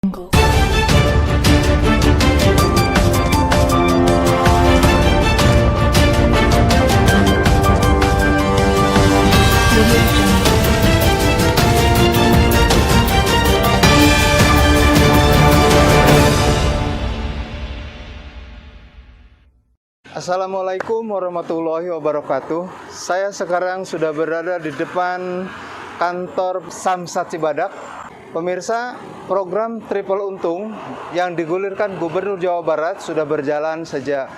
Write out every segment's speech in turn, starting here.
Assalamualaikum warahmatullahi wabarakatuh. Saya sekarang sudah berada di depan kantor Samsat Cibadak. Pemirsa, program Triple Untung yang digulirkan Gubernur Jawa Barat sudah berjalan sejak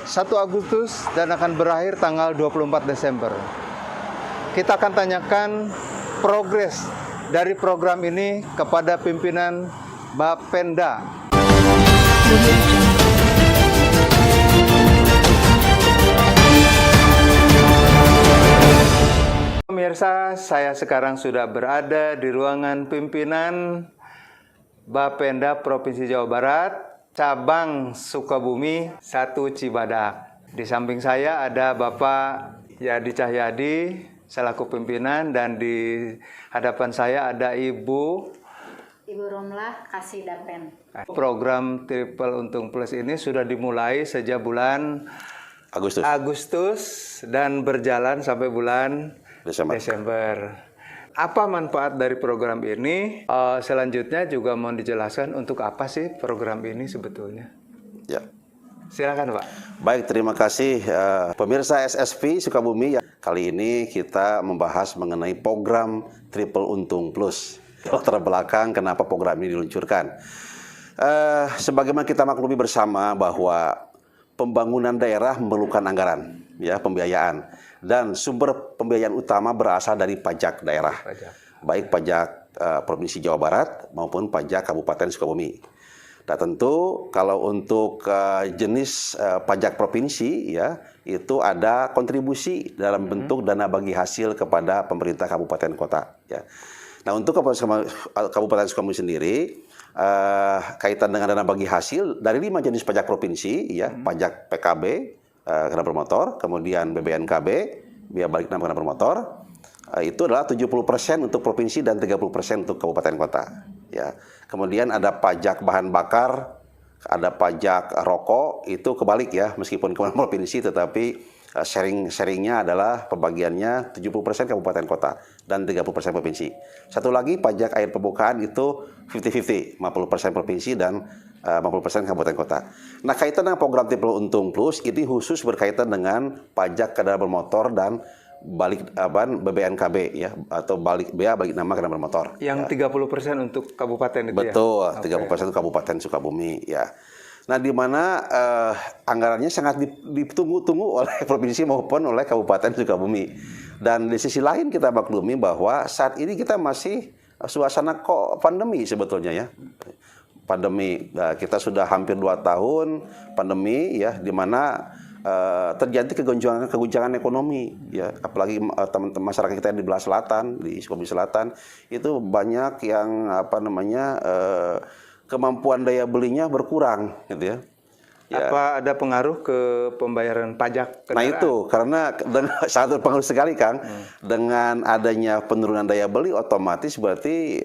1 Agustus dan akan berakhir tanggal 24 Desember. Kita akan tanyakan progres dari program ini kepada pimpinan Bapenda. Pemirsa, saya sekarang sudah berada di ruangan pimpinan Bapenda Provinsi Jawa Barat, cabang Sukabumi 1 Cibadak. Di samping saya ada Bapak Yadi Cahyadi selaku pimpinan, dan di hadapan saya ada Ibu Romlah Kasih Dapen. Program Triple Untung Plus ini sudah dimulai sejak bulan Agustus dan berjalan sampai bulan Desember. Apa manfaat dari program ini? Selanjutnya juga mau dijelaskan untuk apa sih program ini sebetulnya? Ya. Silakan, Pak. Baik, terima kasih pemirsa SSV Sukabumi. Kali ini kita membahas mengenai program Triple Untung Plus. Latar belakang kenapa program ini diluncurkan. Sebagaimana kita maklumi bersama bahwa pembangunan daerah memerlukan anggaran, ya, pembiayaan, dan sumber pembiayaan utama berasal dari pajak daerah, baik pajak Provinsi Jawa Barat maupun pajak Kabupaten Sukabumi. Nah, tentu kalau untuk jenis pajak provinsi, ya, itu ada kontribusi dalam bentuk dana bagi hasil kepada pemerintah kabupaten kota. Ya. Nah, untuk Kabupaten Sukabumi sendiri, kaitan dengan dana bagi hasil dari 5 jenis pajak provinsi, ya, pajak PKB, kendaraan bermotor, kemudian BBNKB, biaya balik nama kendaraan bermotor, itu adalah 70% untuk provinsi dan 30% untuk kabupaten kota. Ya. Kemudian ada pajak bahan bakar, ada pajak rokok, itu kebalik, ya, meskipun kewenangan provinsi, tetapi sharingnya adalah pembagiannya 70% kabupaten kota dan 30% provinsi. Satu lagi pajak air permukaan itu 50-50, 50% provinsi dan 50% kabupaten kota. Nah, kaitan dengan program Triple Untung Plus ini khusus berkaitan dengan pajak kendaraan bermotor dan balik BBNKB, ya, atau bea balik nama kendaraan bermotor. Yang 30% untuk kabupaten itu. Betul, ya? 30% untuk Kabupaten Sukabumi, ya. Nah, di mana anggarannya sangat ditunggu-tunggu oleh provinsi maupun oleh Kabupaten Sukabumi. Dan di sisi lain kita maklumi bahwa saat ini kita masih suasana pandemi sebetulnya, ya. Pandemi, kita sudah hampir 2 tahun pandemi, ya, di mana terjadi keguncangan ekonomi, ya, apalagi teman-teman masyarakat kita yang di belah selatan, di Sukabumi Selatan, itu banyak yang kemampuan daya belinya berkurang, gitu, ya. Ya. Apa ada pengaruh ke pembayaran pajak kendaraan? Nah, itu karena sangat berpengaruh sekali, Kang. Dengan adanya penurunan daya beli, otomatis berarti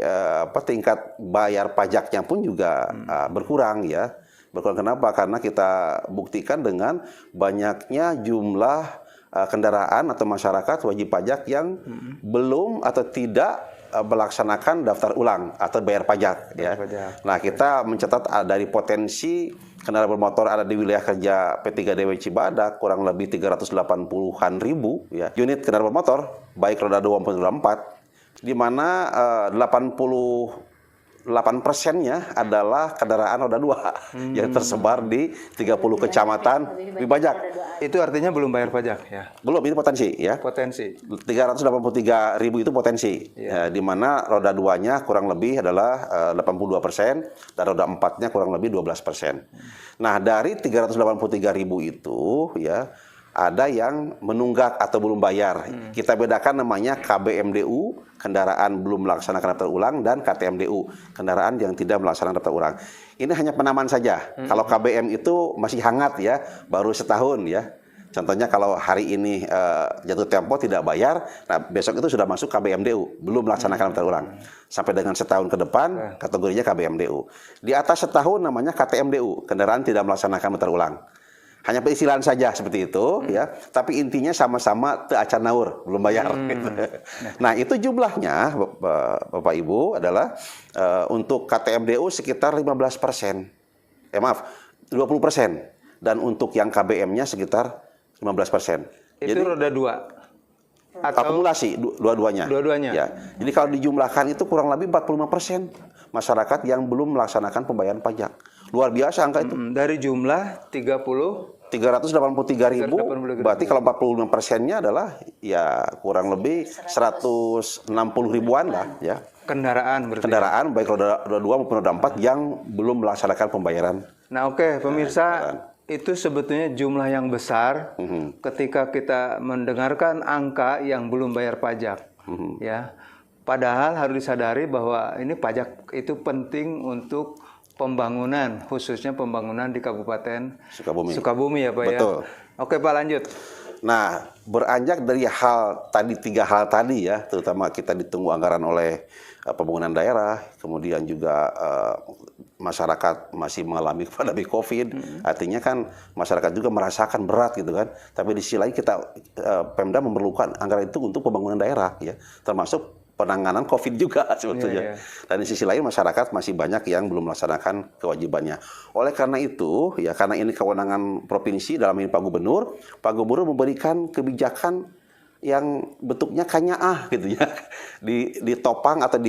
tingkat bayar pajaknya pun juga berkurang, ya. Berkurang kenapa? Karena kita buktikan dengan banyaknya jumlah kendaraan atau masyarakat wajib pajak yang belum atau tidak melaksanakan daftar ulang atau bayar pajak, ya. Nah, kita mencatat dari potensi kendaraan bermotor ada di wilayah kerja P3DW Cibadak kurang lebih 380-an ribu, ya, unit kendaraan bermotor baik roda 2 maupun roda 4, di mana 88%-nya adalah kendaraan roda 2 yang tersebar di 30 kecamatan di pajak. Itu artinya belum bayar pajak, ya? Belum, ini potensi, ya. Potensi. 383 ribu itu potensi, ya, di mana roda 2-nya kurang lebih adalah 82% dan roda 4-nya kurang lebih 12%. Nah, dari 383 ribu itu, ya, ada yang menunggak atau belum bayar. Kita bedakan namanya KBMDU, kendaraan belum melaksanakan daftar ulang, dan KTMDU, kendaraan yang tidak melaksanakan daftar ulang. Ini hanya penamaan saja. Kalau KBM itu masih hangat, ya, baru setahun, ya. Contohnya kalau hari ini jatuh tempo tidak bayar, nah besok itu sudah masuk KBMDU, belum melaksanakan muter ulang. Sampai dengan setahun ke depan, kategorinya KBMDU. Di atas setahun namanya KTMDU, kendaraan tidak melaksanakan muter ulang. Hanya peristilahan saja seperti itu, ya. Tapi intinya sama-sama teu acan naur, belum bayar. Gitu. Nah itu jumlahnya, Bapak Ibu adalah untuk KTMDU sekitar 15%. Maaf, 20%. Dan untuk yang KBM-nya sekitar 15%. Itu Jadi, roda 2 atau akumulasi dua-duanya. Dua-duanya. Ya. Jadi kalau dijumlahkan itu kurang lebih 45% masyarakat yang belum melaksanakan pembayaran pajak. Luar biasa angka itu. dari jumlah 383.000, berarti kalau 45%-nya adalah ya kurang lebih 160 ribuan lah ya. kendaraan berarti. Kendaraan baik roda 2 maupun roda 4 yang belum melaksanakan pembayaran. Nah, oke, pemirsa, itu sebetulnya jumlah yang besar ketika kita mendengarkan angka yang belum bayar pajak, ya. Padahal harus disadari bahwa ini pajak itu penting untuk pembangunan, khususnya pembangunan di Kabupaten Sukabumi ya Pak. Betul. Ya. Oke Pak, lanjut. Nah, beranjak dari tiga hal tadi ya, terutama kita ditunggu anggaran oleh pembangunan daerah, kemudian juga masyarakat masih mengalami pandemi COVID, artinya kan masyarakat juga merasakan berat gitu kan. Tapi di sisi lain kita Pemda memerlukan anggaran itu untuk pembangunan daerah ya, termasuk penanganan COVID juga sebetulnya. Dan di sisi lain masyarakat masih banyak yang belum melaksanakan kewajibannya. Oleh karena itu, ya karena ini kewenangan provinsi dalam ini Pak Gubernur memberikan kebijakan yang bentuknya kanyaah gitu ya, ditopang atau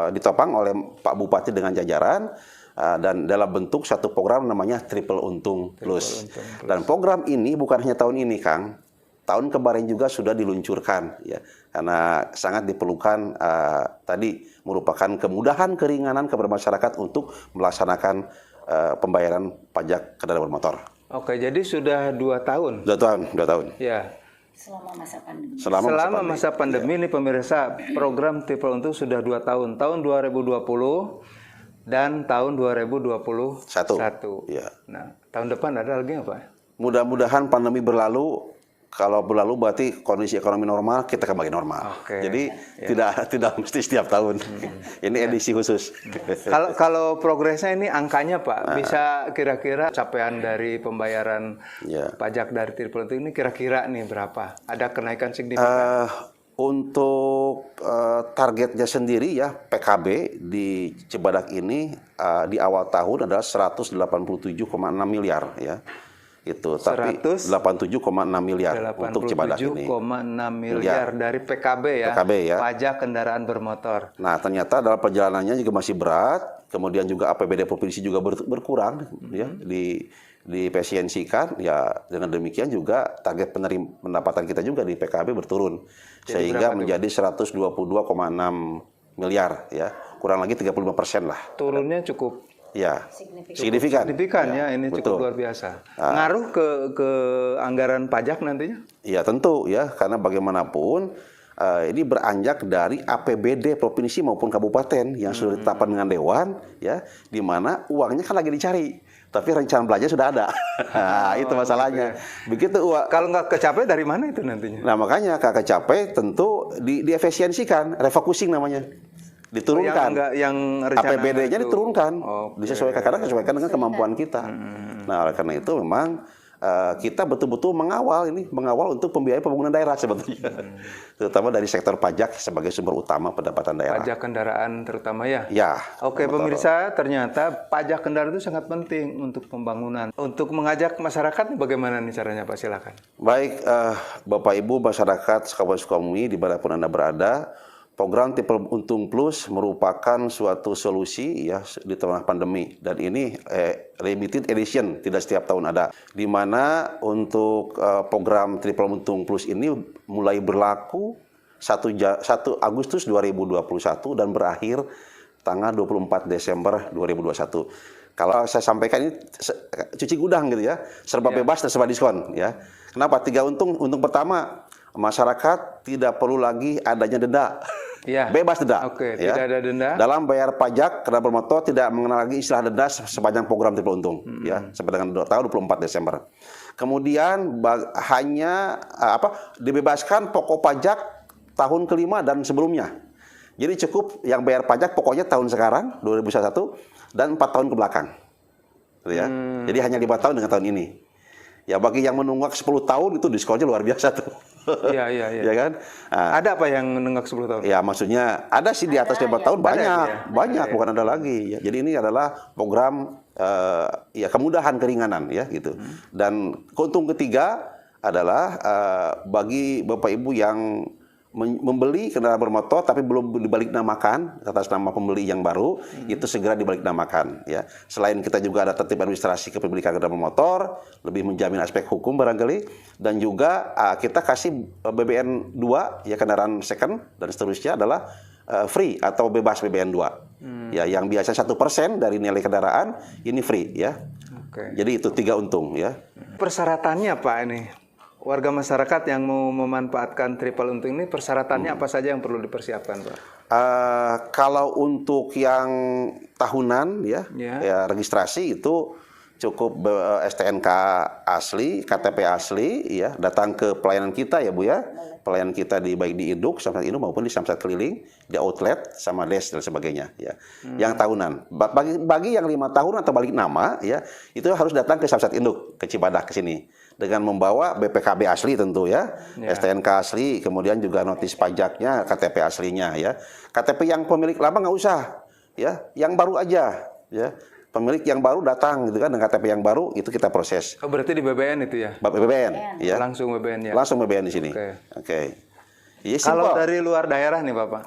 ditopang oleh Pak Bupati dengan jajaran. Dan dalam bentuk satu program namanya Triple Untung Plus. Dan program ini bukan hanya tahun ini, Kang. Tahun kemarin juga sudah diluncurkan, ya, karena sangat diperlukan tadi merupakan kemudahan keringanan kepada masyarakat untuk melaksanakan pembayaran pajak kendaraan bermotor. Oke, jadi sudah 2 tahun. 2 tahun. Ya. Selama masa pandemi. Selama masa pandemi ini pemirsa, program Triple Untung sudah 2 tahun. Tahun 2020 dan tahun 2021. Ya. Nah, tahun depan ada lagi apa? Mudah-mudahan pandemi berlalu. Kalau berlalu berarti kondisi ekonomi normal, kita kembali normal. Jadi tidak mesti setiap tahun. Ini edisi khusus. Kalau progresnya ini angkanya Pak, bisa kira-kira capaian dari pembayaran pajak dari Triple Untung ini kira-kira nih berapa? Ada kenaikan signifikan? Untuk targetnya sendiri ya, PKB di Cibadak ini di awal tahun adalah 187,6 miliar ya. Itu tapi 87,6 miliar untuk Cibadak ini. 87,6 miliar dari PKB ya, pajak kendaraan bermotor. Nah, ternyata dalam perjalanannya juga masih berat, kemudian juga APBD provinsi juga berkurang ya, diefisiensikan ya, dengan demikian juga target pendapatan kita juga di PKB berturun. Jadi sehingga menjadi 122,6 miliar ya, kurang lagi 35% lah. Turunnya cukup signifikan ya, ini cukup luar biasa. Ngaruh ke anggaran pajak nantinya? Iya tentu ya, karena bagaimanapun ini beranjak dari APBD provinsi maupun kabupaten yang sudah ditetapkan dengan dewan ya, di mana uangnya kan lagi dicari, tapi rencana belanja sudah ada. Itu masalahnya. Begitu kalau nggak kecapai dari mana itu nantinya? Nah makanya kalau kecapai tentu diefisiensikan, refocusing namanya. Diturunkan, yang APBD-nya diturunkan, disesuaikan karena sesuaikan dengan kemampuan kita. Nah, oleh karena itu memang kita betul-betul mengawal untuk pembiayaan pembangunan daerah sebetulnya, terutama dari sektor pajak sebagai sumber utama pendapatan daerah. Pajak kendaraan terutama ya. Ya. Oke pemirsa, ternyata pajak kendaraan itu sangat penting untuk pembangunan. Untuk mengajak masyarakat bagaimana nih caranya Pak? Silakan. Baik, Bapak Ibu masyarakat Kabupaten Sukabumi dimanapun Anda berada. Program Triple Untung Plus merupakan suatu solusi ya di tengah pandemi, dan ini limited edition, tidak setiap tahun ada. Di mana untuk program Triple Untung Plus ini mulai berlaku 1 Agustus 2021 dan berakhir tanggal 24 Desember 2021. Kalau saya sampaikan ini cuci gudang gitu ya, serba bebas dan serba diskon ya. Kenapa? 3 untung. Untung pertama, masyarakat tidak perlu lagi adanya denda. Bebas denda. Tidak ada denda. Dalam bayar pajak kendaraan bermotor tidak mengenal lagi istilah denda sepanjang program Triple Untung ya, sampai dengan tanggal 24 Desember. Kemudian hanya dibebaskan pokok pajak tahun kelima dan sebelumnya. Jadi cukup yang bayar pajak pokoknya tahun sekarang 2021 dan 4 tahun ke belakang. Gitu ya. Jadi hanya 5 tahun dengan tahun ini. Ya bagi yang menunggak 10 tahun itu diskonnya luar biasa tuh. Iya. Ya kan? Nah, Ada apa yang menunggak 10 tahun? ya maksudnya ada sih di atas 5 tahun banyak, bukan ada lagi. Ya, jadi ini adalah program ya kemudahan keringanan ya gitu. Dan keuntungan ketiga adalah bagi Bapak Ibu yang membeli kendaraan bermotor tapi belum dibalik namakan atas nama pembeli yang baru, itu segera dibalik namakan ya. Selain kita juga ada tertib administrasi kepemilikan kendaraan bermotor, lebih menjamin aspek hukum barangkali, dan juga kita kasih BBN 2 ya, kendaraan second dan seterusnya adalah free atau bebas BBN 2. Ya, yang biasa 1% dari nilai kendaraan ini free ya. Jadi itu 3 untung ya. Persyaratannya Pak ini, warga masyarakat yang mau memanfaatkan triple untung ini persyaratannya apa saja yang perlu dipersiapkan, Pak? Kalau untuk yang tahunan ya registrasi itu cukup STNK asli, KTP asli ya, datang ke pelayanan kita ya Bu ya. Pelayanan kita baik di Induk, Samsat Induk maupun di Samsat keliling, di outlet sama des dan sebagainya ya. Yang tahunan. Bagi yang 5 tahun atau balik nama ya, itu harus datang ke Samsat Induk, ke Cibadak ke sini dengan membawa BPKB asli tentu ya, STNK asli, kemudian juga notis pajaknya, KTP aslinya ya. KTP yang pemilik lama nggak usah ya, yang baru aja ya. Pemilik yang baru datang gitu kan dengan KTP yang baru, itu kita proses. Oh, berarti di BBN itu ya? BBN ya. Langsung BBN ya. Langsung BBN di sini. Oke. Ya, kalau dari luar daerah nih Bapak,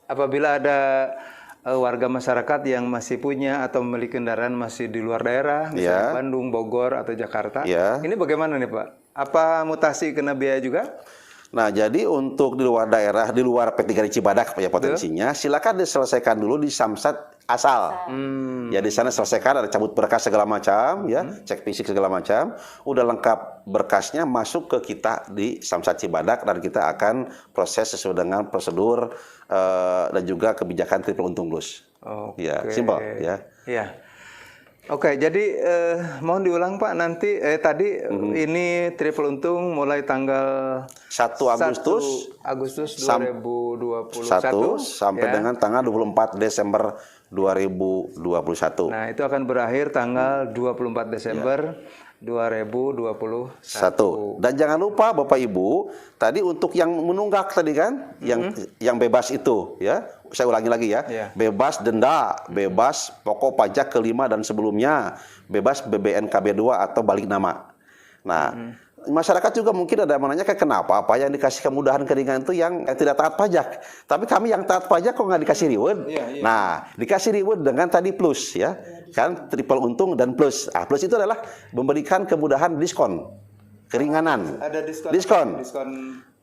apabila ada warga masyarakat yang masih punya atau memiliki kendaraan masih di luar daerah, misalnya Bandung, Bogor atau Jakarta, ini bagaimana nih Pak? Apa mutasi kena biaya juga? Nah, jadi untuk di luar daerah, di luar P3 Cibadak ya potensinya, silakan diselesaikan dulu di Samsat asal. Ya di sana selesaikan, ada cabut berkas segala macam, ya, cek fisik segala macam, udah lengkap berkasnya, masuk ke kita di Samsat Cibadak dan kita akan proses sesuai dengan prosedur dan juga kebijakan triple untung plus. Ya, simpel ya. Iya. Oke, jadi mohon diulang Pak, nanti tadi ini triple untung mulai tanggal 1 Agustus 2021 sampai dengan tanggal 24 Desember 2021. Nah, itu akan berakhir tanggal 24 Desember 2021. Dan jangan lupa Bapak Ibu, tadi untuk yang menunggak tadi kan, yang bebas itu ya. Saya ulangi lagi ya. Bebas denda, bebas pokok pajak kelima dan sebelumnya, bebas BBN KB2 atau balik nama. Nah, masyarakat juga mungkin ada yang menanyakan kenapa apa yang dikasih kemudahan keringanan itu yang tidak taat pajak. Tapi kami yang taat pajak kok nggak dikasih reward? Nah, dikasih reward dengan tadi plus ya. Kan triple untung dan plus. Plus itu adalah memberikan kemudahan diskon, keringanan. Ada diskon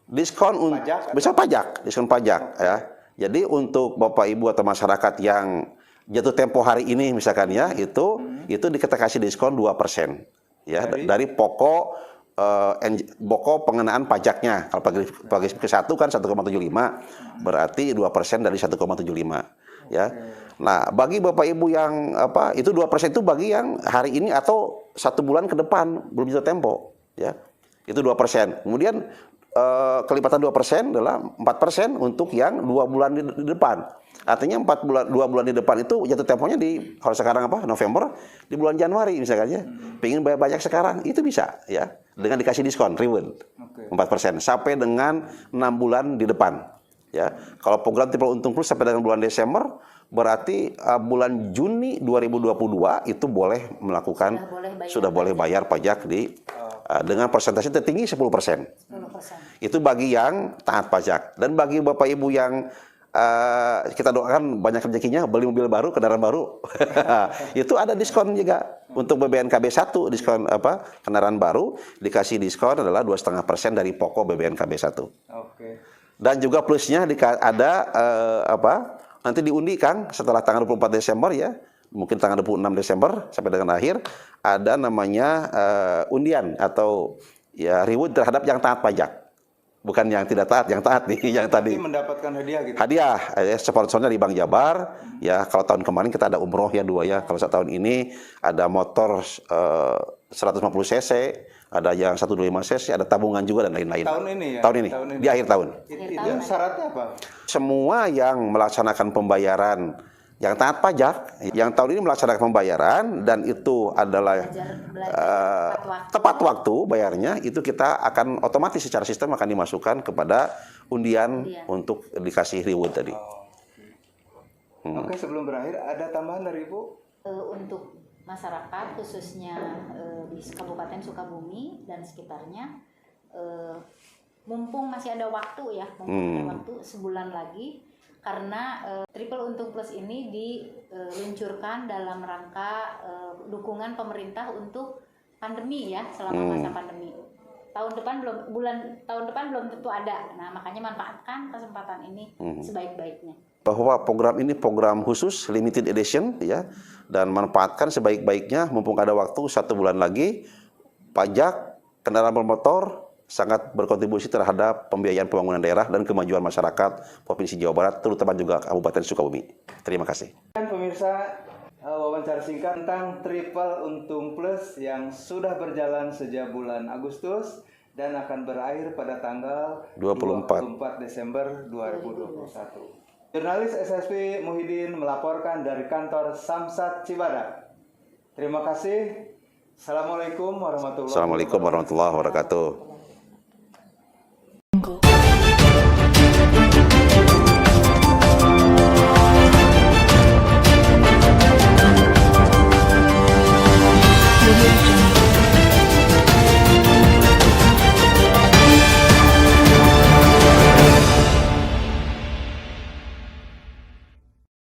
Pajak, bisa pajak, diskon pajak ya. Jadi untuk Bapak Ibu atau masyarakat yang jatuh tempo hari ini misalkan ya, itu kita kasih diskon 2% ya dari pokok pengenaan pajaknya. Kalau bagi ke 1 kan 1,75, berarti 2% dari 1,75 ya. Nah, bagi Bapak Ibu yang itu 2% itu bagi yang hari ini atau 1 bulan ke depan belum jatuh tempo ya. Itu 2%. Kemudian kelipatan 2% adalah 4% untuk yang 2 bulan di depan. Artinya 2 bulan di depan itu jatuh temponya kalau sekarang November, di bulan Januari misalkan ya. Pengen bayar pajak sekarang, itu bisa ya. Dengan dikasih diskon, reward 4% sampai dengan 6 bulan di depan ya. Kalau program triple untung plus sampai dengan bulan Desember, berarti bulan Juni 2022 itu boleh melakukan sudah boleh bayar pajak dengan persentase tertinggi 10%. Itu bagi yang taat pajak. Dan bagi Bapak Ibu yang kita doakan banyak rezekinya beli mobil baru, kendaraan baru, itu ada diskon juga untuk BBNKB 1, diskon kendaraan baru dikasih diskon adalah 2,5% dari pokok BBNKB 1. Dan juga plusnya ada nanti diundi Kang setelah tanggal 24 Desember ya, mungkin tanggal 26 Desember sampai dengan akhir ada namanya undian atau ya reward terhadap yang taat pajak. Bukan yang tidak taat, yang taat nih, yang tadi. Tapi mendapatkan hadiah gitu. Hadiah, sponsornya di Bank Jabar. Ya, kalau tahun kemarin kita ada umroh ya 2 ya. Kalau tahun ini ada motor 150 cc, ada yang 125 cc, ada tabungan juga dan lain-lain. Tahun ini ya? Tahun ini, di akhir tahun. Itu syaratnya apa? Semua yang melaksanakan pembayaran yang taat pajak, yang tahun ini melaksanakan pembayaran dan itu adalah tepat waktu bayarnya, itu kita akan otomatis secara sistem akan dimasukkan kepada undian untuk dikasih reward tadi. Oke, sebelum berakhir ada tambahan dari Ibu? Untuk masyarakat khususnya di Kabupaten Sukabumi dan sekitarnya, mumpung masih ada waktu ya, sebulan lagi, karena Triple Untung Plus ini diluncurkan dalam rangka dukungan pemerintah untuk pandemi ya, selama masa pandemi. Tahun depan belum tentu ada. Nah, makanya manfaatkan kesempatan ini sebaik-baiknya. Bahwa program ini program khusus limited edition ya, dan manfaatkan sebaik-baiknya mumpung ada waktu 1 bulan lagi. Pajak kendaraan bermotor sangat berkontribusi terhadap pembiayaan pembangunan daerah dan kemajuan masyarakat Provinsi Jawa Barat, terutama juga Kabupaten Sukabumi. Terima kasih. Pemirsa, wawancara singkat tentang Triple Untung Plus yang sudah berjalan sejak bulan Agustus dan akan berakhir pada tanggal 24 Desember 2021. Jurnalis SSP Muhyiddin melaporkan dari kantor Samsat Cibadak. Terima kasih. Assalamualaikum warahmatullahi wabarakatuh.